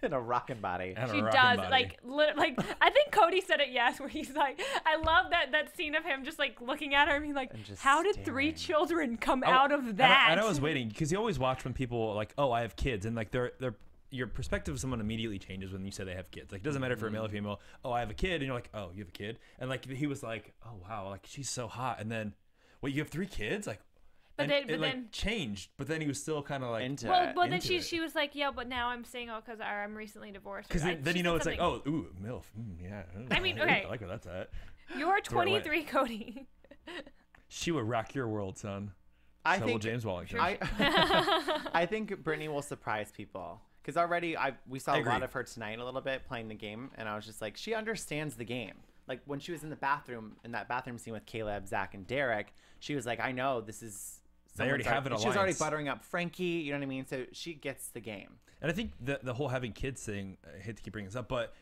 And a rockin' body. She does. Like I think Cody said it, yes, where he's like, I love that scene of him just like looking at her and being like, how did 3 children come out of that? And I was waiting because you always watch when people like, oh, I have kids, and like your perspective of someone immediately changes when you say they have kids. Like, it doesn't matter if you're a male or female. Oh, I have a kid, and you're like, oh, you have a kid, and like he was like, oh wow, like she's so hot, and then wait, you have 3 kids, like. But then changed, but then he was still kind of like into it. Well, then she was like, yeah, but now I'm single because I'm recently divorced. Because then you know it's like, oh, ooh, MILF, yeah. I mean, okay, I like where that's at. You're 23, Cody. She would rock your world, son. I think James Wallington. I think Brittany will surprise people because already we saw a lot of her tonight a little bit playing the game, and I was just like, she understands the game. Like when she was in the bathroom, in that bathroom scene with Caleb, Zach, and Derek, she was like, I know this is. They already have an alliance. She was already buttering up Frankie, you know what I mean? So she gets the game. And I think the whole having kids thing, I hate to keep bringing this up, but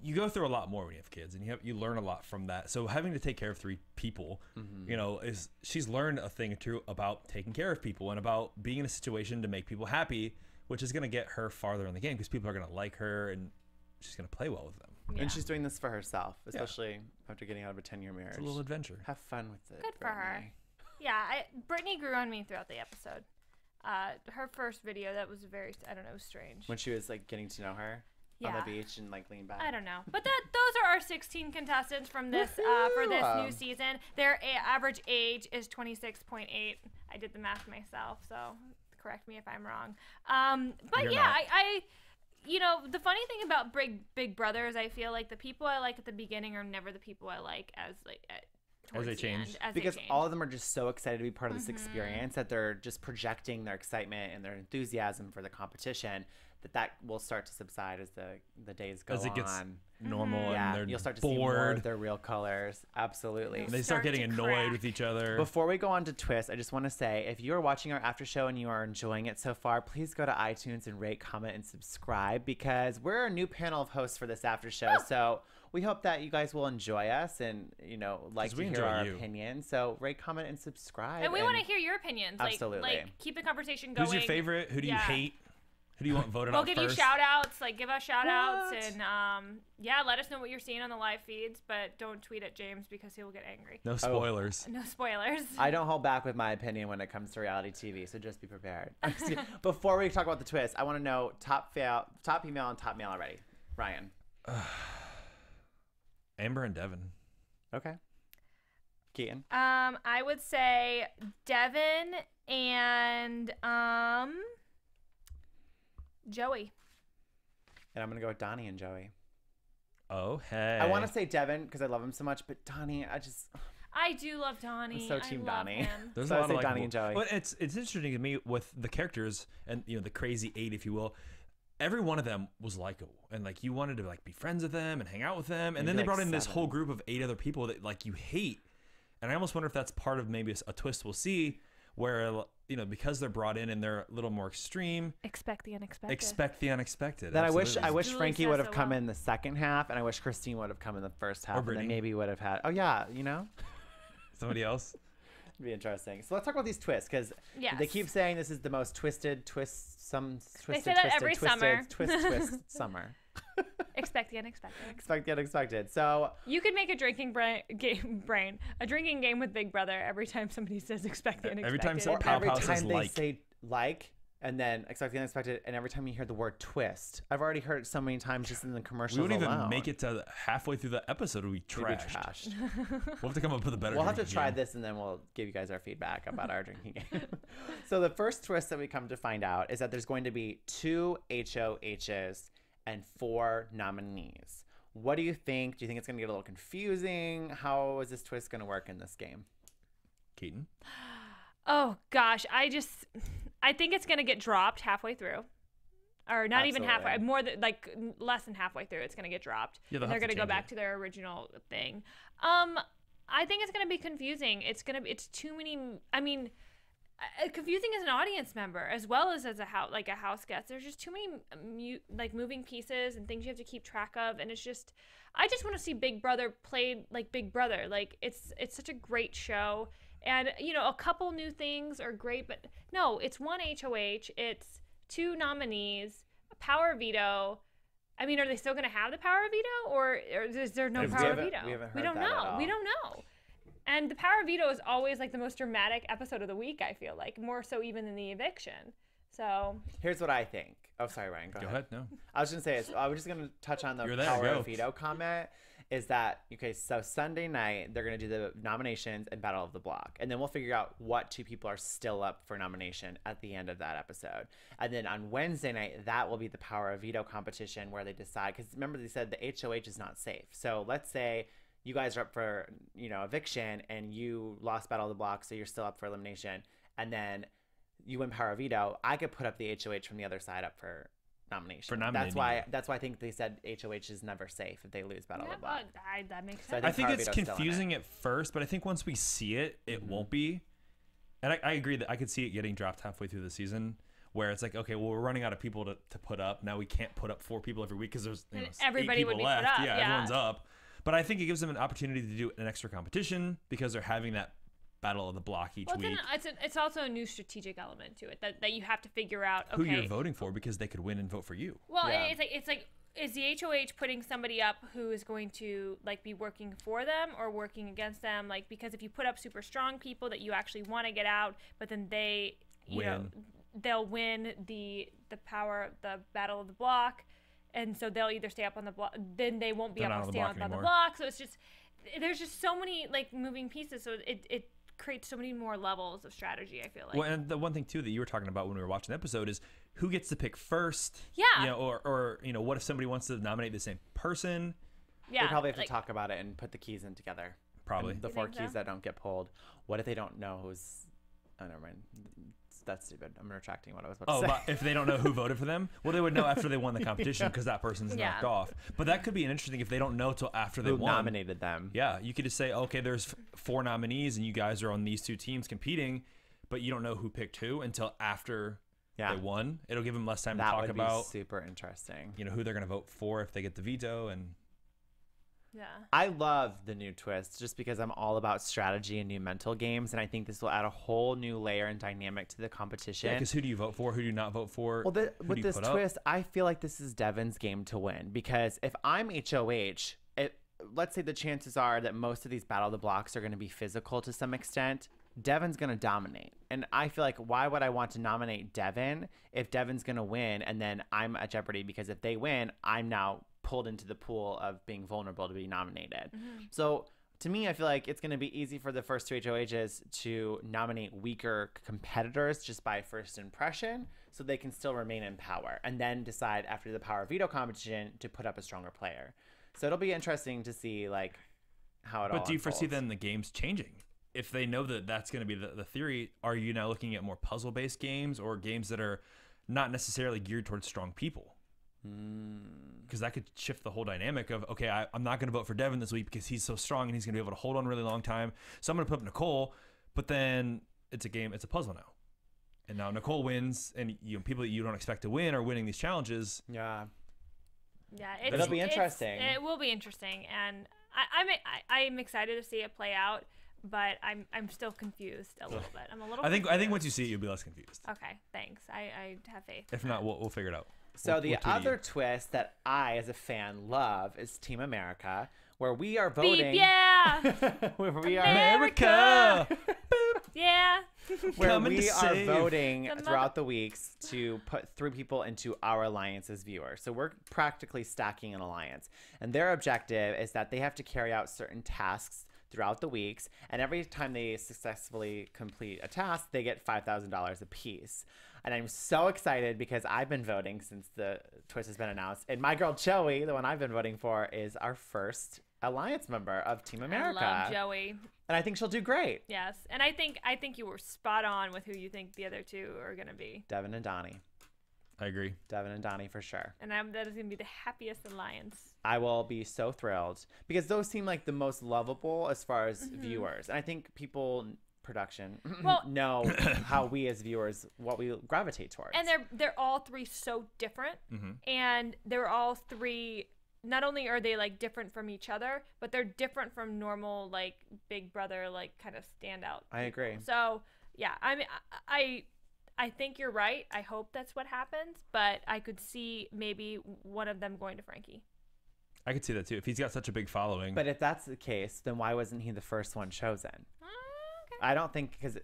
you go through a lot more when you have kids, and you learn a lot from that. So having to take care of 3 people, you know, she's learned a thing or two about taking care of people and about being in a situation to make people happy, which is going to get her farther in the game because people are going to like her and she's going to play well with them. Yeah. And she's doing this for herself, especially after getting out of a 10-year marriage. It's a little adventure. Have fun with it. Good for her. Yeah, Brittany grew on me throughout the episode. her first video, that was very, I don't know, strange. When she was like getting to know her on the beach and like leaned back. I don't know, but those are our 16 contestants from this for this new season. Their average age is 26.8. I did the math myself, so correct me if I'm wrong. But yeah, I you know, the funny thing about Big Brother is I feel like the people I like at the beginning are never the people I like as they change. Because all of them are just so excited to be part of this experience that they're just projecting their excitement and their enthusiasm for the competition. That will start to subside as the days go on. As it gets normal and they're you'll start to bored. see more of their real colors. Absolutely. And they start getting annoyed with each other. Before we go on to Twist, I just want to say, if you are watching our after show and you are enjoying it so far, please go to iTunes and rate, comment, and subscribe, because we're a new panel of hosts for this after show. So we hope that you guys will enjoy us and, you know, like to hear our opinions. So rate, comment, and subscribe. And we want to hear your opinions. Absolutely. Like keep the conversation going. Who's your favorite? Who do you hate? Who do you want voted out first? We'll give you shout outs, like give us shout outs, and yeah, let us know what you're seeing on the live feeds, but don't tweet at James because he will get angry. No spoilers. No spoilers. I don't hold back with my opinion when it comes to reality TV, so just be prepared. Before we talk about the twist, I want to know top female and top male already. Ryan. Amber and Devin. Okay. Keetin. I would say Devin and Joey. And I'm going to go with Donnie and Joey. Oh, hey. I want to say Devin because I love him so much, but Donnie, I do love Donnie. I'm so team Donnie. There's so a lot I say of Donnie and Joey. Well, it's interesting to me with the characters and, you know, the crazy eight, if you will. Every one of them was likable, and like you wanted to like be friends with them and hang out with them. And then they brought in this whole group of 8 other people that like you hate. And I almost wonder if that's part of maybe a twist we'll see, where, you know, because they're brought in and they're a little more extreme. Expect the unexpected. Expect the unexpected. Then I wish Frankie would have come in the second half, and I wish Christine would have come in the first half, and then maybe would have had. Oh yeah, you know. Somebody else. It'd be interesting. So let's talk about these twists, because they keep saying this is the most twisted twist summer. Expect the unexpected. Expect the unexpected. So you could make a drinking game with Big Brother every time somebody says expect the unexpected. Every time they say like, and then expect the unexpected, and every time you hear the word twist, I've already heard it so many times just in the commercials. We wouldn't even make it to halfway through the episode. We'll be trashed. We'll have to come up with a better. We'll have to try this, and then we'll give you guys our feedback about our drinking game. So the first twist that we come to find out is that there's going to be 2 HOHs and 4 nominees. What do you think? Do you think it's going to get a little confusing? How is this twist going to work in this game? Keetin? Oh gosh, I think it's going to get dropped halfway through. Or not even halfway, more than like less than halfway through it's going to get dropped. Yeah, they're going to go back to their original thing. I think it's going to be confusing. It's too many, I mean, confusing as an audience member as well as a house guest. There's just too many moving pieces and things you have to keep track of, and I just want to see Big Brother played like Big Brother. Like it's such a great show, and you know, a couple new things are great, but no, it's 1 HOH, it's 2 nominees, a power veto. I mean, are they still going to have the power veto, or is there no power veto? We don't know. We don't know. And the power veto is always like the most dramatic episode of the week, I feel like, more so even than the eviction. So here's what I think. Oh, sorry, Ryan. Go ahead. No. I was going to say, I was just going to touch on the power veto comment. Is that, okay, so Sunday night, they're going to do the nominations and Battle of the Block. And then we'll figure out what 2 people are still up for nomination at the end of that episode. And then on Wednesday night, that will be the power of veto competition where they decide. Because remember, they said the HOH is not safe. So let's say you guys are up for, you know, eviction and you lost Battle of the Block, so you're still up for elimination. And then you win power of veto. I could put up the HOH from the other side up for nomination. That's why I think they said HOH is never safe if they lose Battle of the Block. That makes So sense. I think it's confusing at first, but I think once we see it, it won't be. And I agree that I could see it getting dropped halfway through the season, where it's like, okay, well, we're running out of people to put up. Now we can't put up 4 people every week because there's everybody 8 people would be left. put up. Yeah, everyone's up. But I think it gives them an opportunity to do an extra competition because they're having that Battle of the Block each week. It's also a new strategic element to it that you have to figure out who you're voting for, because they could win and vote for you. Well, it's like is the HOH putting somebody up who is going to like be working for them or working against them? Like, because if you put up super strong people that you actually want to get out, but then they they'll win the battle of the block, and so they'll either stay up on the block, then they won't be They're able not to on the stay block up on the anymore. block. So it's just there's just so many like moving pieces. So it creates so many more levels of strategy, I feel like. Well, and the one thing too that you were talking about when we were watching the episode is who gets to pick first. Yeah. You know, or you know, what if somebody wants to nominate the same person? Yeah, They probably have to like, talk about it and put the keys in together. Probably. And the You 4 think keys so? that don't get pulled. What if they don't know who's... Oh, never mind. That's stupid. I'm retracting what I was about Oh, to say. but if they don't know who voted for them, well, they would know after they won the competition because that person's Yeah. knocked off. But that could be an interesting if they don't know till after they Who won. nominated them. Yeah, you could just say, okay, there's 4 nominees and you guys are on these 2 teams competing, but you don't know who picked who until after they won. It'll give them less time to That talk would about, be super interesting. you know, who they're going to vote for if they get the veto. And yeah. I love the new twist just because I'm all about strategy and new mental games, and I think this will add a whole new layer and dynamic to the competition. because who do you vote for? Who do you not vote for? Well, Who do with you this put up? twist, I feel like this is Devin's game to win because if I'm HOH, let's say the chances are that most of these Battle of the Blocks are going to be physical to some extent. Devin's going to dominate. And I feel like why would I want to nominate Devin if Devin's going to win and then I'm at jeopardy because if they win, I'm now pulled into the pool of being vulnerable to be nominated. So to me, I feel like it's going to be easy for the first 2 HOHs to nominate weaker competitors just by first impression so they can still remain in power and then decide after the power veto competition to put up a stronger player. So it'll be interesting to see like how it all But do you foresee unfolds. then the games changing? If they know that that's going to be the theory, are you now looking at more puzzle-based games or games that are not necessarily geared towards strong people? Because that could shift the whole dynamic of, okay, I'm not going to vote for Devin this week because he's so strong and he's going to be able to hold on a really long time. So I'm going to put up Nicole, but then it's a puzzle now. And now Nicole wins, and people that you don't expect to win are winning these challenges. Yeah. Yeah, It'll be interesting. It will be interesting, and I'm excited to see it play out, but I'm still confused a little bit. I'm a little. I think once you see it, you'll be less confused. Okay, thanks. I have faith. If not, we'll figure it out. So the We'll tweet other you. twist that I, as a fan, love is Team America, where we are voting. Beep, yeah, where we are America! yeah. where Coming we to are save. voting The throughout the weeks to put 3 people into our alliance as viewers. So we're practically stacking an alliance, and their objective is that they have to carry out certain tasks throughout the weeks, and every time they successfully complete a task, they get $5,000 a piece. And I'm so excited because I've been voting since the twist has been announced. And my girl Joey, the one I've been voting for, is our first alliance member of Team America. I love Joey. And I think she'll do great. Yes, and I think you were spot on with who you think the other 2 are gonna be. Devin and Donnie. I agree. Devin and Donnie for sure. And that is gonna be the happiest alliance. I will be so thrilled because those seem like the most lovable as far as viewers. And I think people, production, Well- know how we as viewers, what we gravitate towards. And they're all 3 so different, and they're all 3. Not only are they like different from each other, but they're different from normal like Big Brother like kind of standout. I agree. So yeah, I mean, I think you're right. I hope that's what happens, but I could see maybe one of them going to Frankie. I could see that too. If he's got such a big following. But if that's the case, then why wasn't he the first one chosen? Okay. I don't think because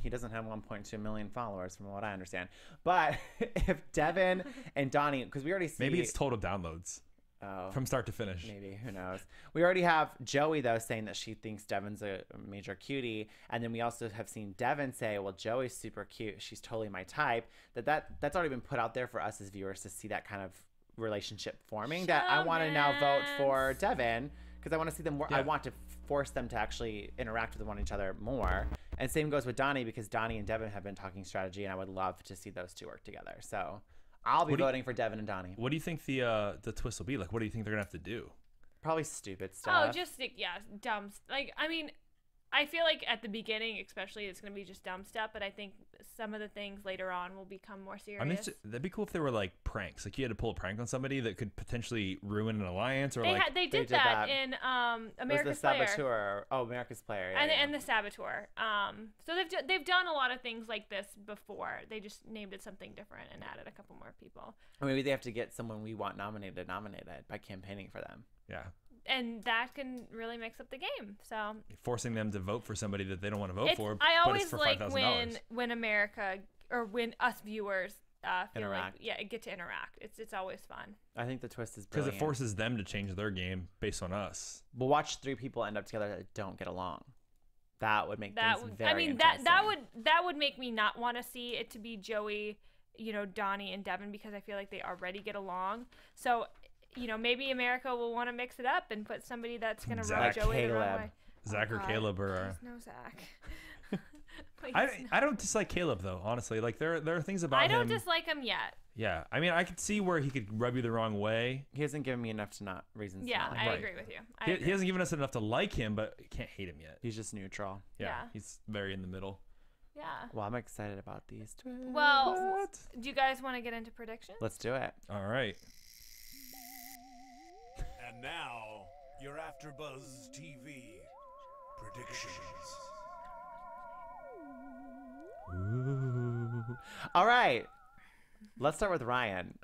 he doesn't have 1.2 million followers from what I understand. But if Devin and Donnie, because we already see... Maybe it's total downloads Oh, from start to finish. maybe. Who knows? We already have Joey, though, saying that she thinks Devin's a major cutie. And then we also have seen Devin say, well, Joey's super cute. She's totally my type. That's already been put out there for us as viewers to see that kind of relationship forming. That I want to now vote for Devin because I want to see them more. I Yeah. want to force them to actually interact with one another more. And same goes with Donnie because Donnie and Devin have been talking strategy, and I would love to see those 2 work together. So I'll be voting for Devin and Donnie. What do you think the twist will be? Like, what do you think they're gonna have to do? Probably stupid stuff. Oh, just yeah, dumb. Like I mean, I feel like at the beginning, especially, it's gonna be just dumb stuff. But I think some of the things later on will become more serious. I mean, that'd be cool if they were like pranks. Like you had to pull a prank on somebody that could potentially ruin an alliance, or they did did that that. in was America's the Player. Saboteur. Oh, America's Player. Yeah, And the Saboteur. So they've done a lot of things like this before. They just named it something different and added a couple more people. Or maybe they have to get someone we want nominated by campaigning for them. yeah, And that can really mix up the game. So forcing them to vote for somebody that they don't want to vote for. I but always it's for like $5,000. when America or when us viewers feel Interact. get to interact. It's always fun. I think the twist is Because brilliant. it forces them to change their game based on us. We'll watch 3 people end up together that don't get along. That would make things very I mean interesting. that would make me not want to see it to be Joey, Donnie and Devin, because I feel like they already get along. So, maybe America will want to mix it up and put somebody that's gonna rub Zach, Joey the wrong Caleb. way. Zach or God. Caleb or Please no Zach. Please I don't dislike Caleb though, honestly. Like there are things about I him. don't dislike him yet. Yeah, I mean, I could see where he could rub you the wrong way. He hasn't given me enough reasons to Yeah, not like I him. agree with you. He hasn't given us enough to like him, but you can't hate him yet. He's just neutral. Yeah, Yeah. he's very in the middle. Yeah. Well, I'm excited about these twists. Well, do you guys want to get into predictions? Let's do it. All right. And now, your AfterBuzz TV predictions. All right. Let's start with Ryan.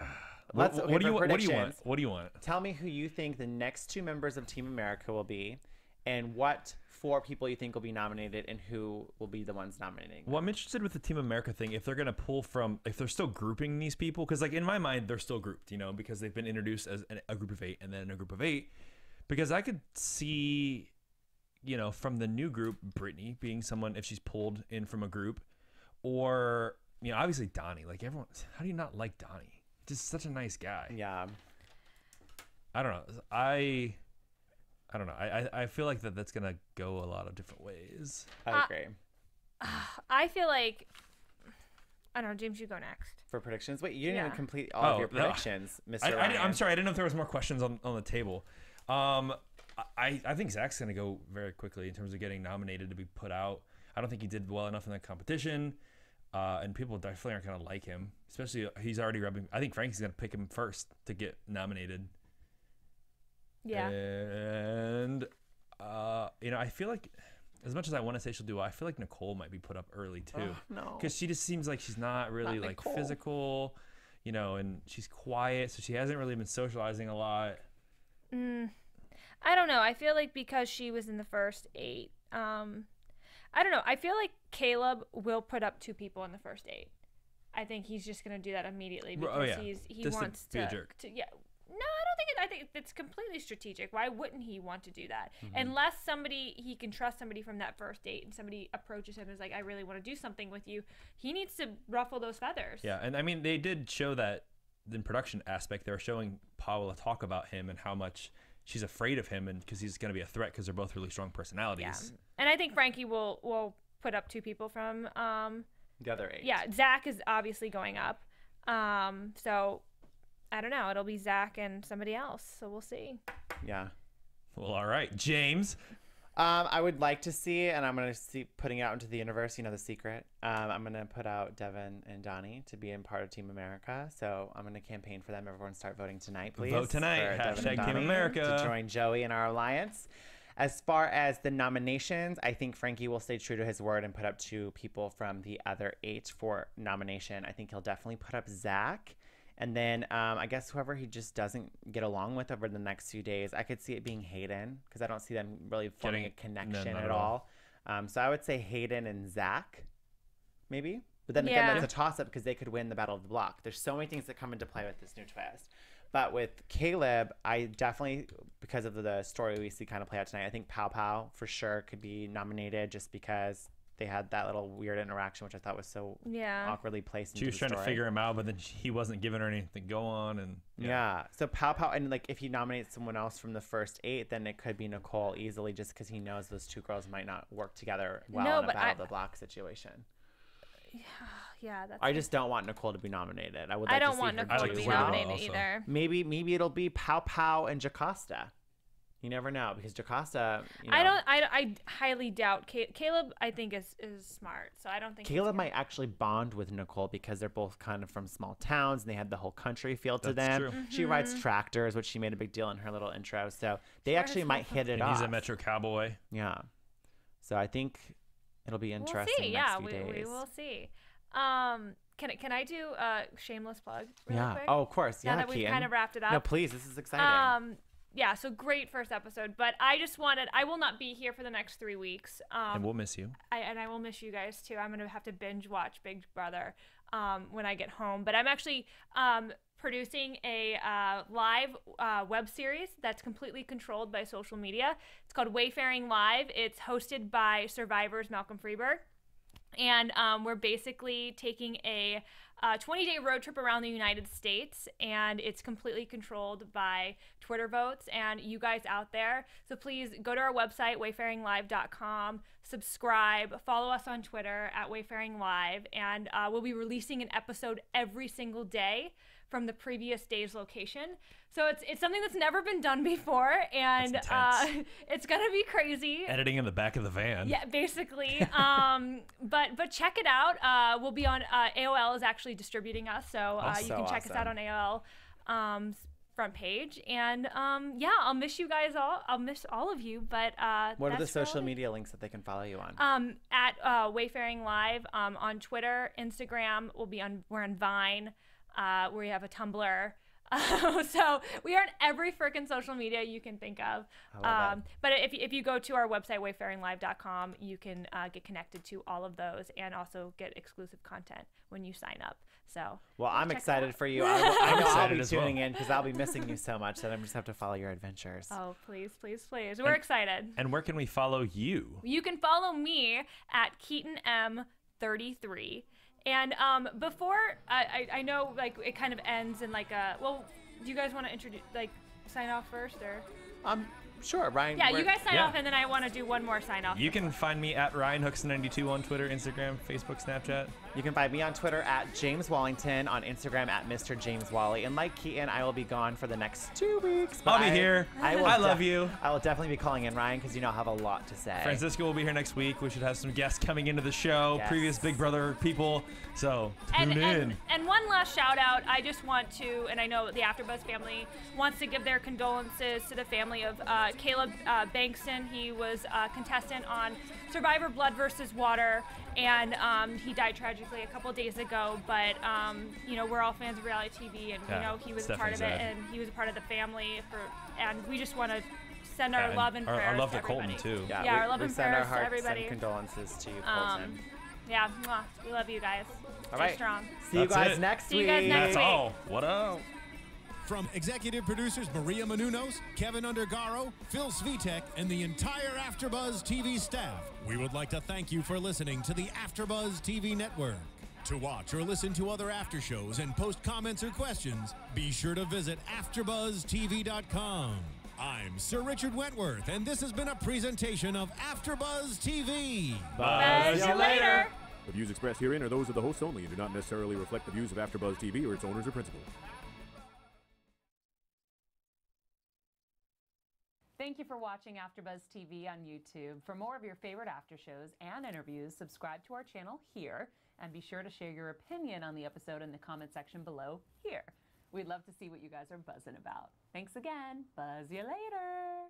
What Okay, do you for want? predictions, What do you want? Tell me who you think the next 2 members of Team America will be, and what 4 people you think will be nominated, and who will be the ones nominating. Well, I'm interested with the Team America thing. If they're gonna pull from, if they're still grouping these people, because like in my mind they're still grouped, because they've been introduced as a group of 8 and then a group of 8. Because I could see, from the new group, Brittany being someone if she's pulled in from a group, or obviously Donnie. Like everyone, how do you not like Donnie? Just such a nice guy. Yeah. I don't know. I don't know. I feel like that's gonna go a lot of different ways. I agree. I feel like I don't know. James, you go next. For predictions? Wait, you didn't Yeah. even complete all of your no. predictions, Mr. Ryan. I'm sorry. I didn't know if there was more questions on the table. I think Zach's gonna go very quickly in terms of getting nominated to be put out. I don't think he did well enough in that competition, and people definitely aren't gonna like him. Especially he's already rubbing. I think Frankie's gonna pick him first to get nominated. Yeah. And I feel like as much as I want to say she'll do well, I feel like Nicole might be put up early too. Oh, no. Because she just seems like she's not really Not like Nicole. physical, and she's quiet, so she hasn't really been socializing a lot. I don't know. I feel like because she was in the first 8, I don't know. I feel like Caleb will put up 2 people in the first 8. I think he's just gonna do that immediately because Oh, yeah. he Just to wants be a to, jerk. yeah. No, I don't think I think it's completely strategic. Why wouldn't he want to do that? Unless he can trust somebody from that first date and somebody approaches him and is like, I really want to do something with you. He needs to ruffle those feathers. Yeah, and I mean they did show that in production aspect. They were showing Paula talk about him and how much she's afraid of him, and because he's going to be a threat because they're both really strong personalities. Yeah. And I think Frankie will put up 2 people from The other 8. yeah, Zach is obviously going up. So I don't know. It'll be Zach and somebody else. So we'll see. Yeah. Well, all right, James. I would like to see, and I'm going to see putting it out into the universe, the secret. I'm going to put out Devin and Donnie to be in part of Team America. So I'm going to campaign for them. Everyone start voting tonight, please. Vote tonight. for Devin and Hashtag Team Donnie America. to join Joey in our alliance. As far as the nominations, I think Frankie will stay true to his word and put up 2 people from the other 8 for nomination. I think he'll definitely put up Zach. And then I guess whoever he just doesn't get along with over the next few days, I could see it being Hayden because I don't see them really forming a connection not at at all. So I would say Hayden and Zach, maybe. But then again, Yeah. that's a toss-up because they could win the Battle of the Block. There's so many things that come into play with this new twist. But with Caleb, I definitely, because of the story we see kind of play out tonight, I think Pow Pow for sure could be nominated just because they had that little weird interaction, which I thought was so Yeah. awkwardly placed into She was the trying to story. figure him out, but then he wasn't giving her anything to go on, and Yeah. So Pow Pow, and like if he nominates someone else from the first 8, then it could be Nicole easily, just because he knows those 2 girls might not work together well No, in a but Battle of the Block situation. Yeah, that's. I just don't want Nicole to be nominated. I would. Like I to don't see want her Nicole like to do be Nicole well. nominated also. either. Maybe it'll be Pow Pow and Jocasta. You never know because Jocasta. I highly doubt Caleb. I think is smart, so I don't think he's Caleb gonna- might actually bond with Nicole because they're both kind of from small towns and they have the whole country feel to That's them. true. She rides tractors, which she made a big deal in her little intro. So they actually might hit it and off. he's a Metro Cowboy. Yeah. So I think it'll be We'll interesting. see. Next Yeah, few we days. will see. Can I do a shameless plug really Yeah. quick? Oh, of course. Now Yeah, that we've Keetin. kind of wrapped it up. No, please. This is exciting. yeah, so great first episode. But I will not be here for the next 3 weeks. And we'll miss you. I will miss you guys too. I'm gonna have to binge watch Big Brother when I get home. But I'm actually producing a live web series that's completely controlled by social media. It's called Wayfaring Live. It's hosted by Survivor's Malcolm Freeberg. And we're basically taking a 20-day road trip around the United States, and it's completely controlled by Twitter votes and you guys out there. So please go to our website, wayfaringlive.com, subscribe, follow us on Twitter at wayfaringlive, and we'll be releasing an episode every single day from the previous day's location. So it's something that's never been done before, and it's gonna be crazy. Editing in the back of the van. Yeah, basically. But check it out. We'll be on AOL is actually distributing us, so you can check us out on AOL front page. And yeah, I'll miss you guys all. I'll miss all of you. But what are the social media links that they can follow you on? At Wayfaring Live on Twitter, Instagram. We're on Vine. We have a Tumblr. So we are on every freaking social media you can think of. But if you go to our website, wayfaringlive.com, you can get connected to all of those and also get exclusive content when you sign up. So well, I'm excited for you. I know I'll be tuning in because I'll be missing you so much that I'm just have to follow your adventures. Oh, please, please, please. We're excited. And where can we follow you? You can follow me at KeetinM33. And before I know like it kind of ends in like a do you guys want to introduce sign off first or? Sure, Ryan. Yeah, you guys sign off, and then I want to do one more sign off. You can find me at RyanHooks92 on Twitter, Instagram, Facebook, Snapchat. You can find me on Twitter at James Wallington, on Instagram at Mr. James Wally. And like Keetin, I will be gone for the next 2 weeks. I'll be here. I love you. I will definitely be calling in, Ryan, because you know I have a lot to say. Francisco will be here next week. We should have some guests coming into the show, previous Big Brother people. So tune in. And one last shout out. I just want to, and I know the AfterBuzz family wants to give their condolences to the family of Caleb Bankston. He was a contestant on Survivor Blood versus Water, and he died tragically a couple days ago. But you know, we're all fans of reality TV, and we know he was a part of it, and he was a part of the family. And we just want to send our love and prayers our love to Colton too. Yeah, our love and prayers to everybody. And condolences to you, Colton. Yeah, we love you guys. Stay strong. See you guys next week. That's all. What up? From executive producers Maria Menounos, Kevin Undergaro, Phil Svitek, and the entire AfterBuzz TV staff, we would like to thank you for listening to the AfterBuzz TV network. To watch or listen to other after shows and post comments or questions, be sure to visit AfterBuzzTV.com. I'm Sir Richard Wentworth, and this has been a presentation of AfterBuzz TV. Buzz you later. The views expressed herein are those of the hosts only and do not necessarily reflect the views of AfterBuzz TV or its owners or principals. Thank you for watching AfterBuzz TV on YouTube. For more of your favorite after shows and interviews, subscribe to our channel here, and be sure to share your opinion on the episode in the comment section below here. We'd love to see what you guys are buzzing about. Thanks again. Buzz you later.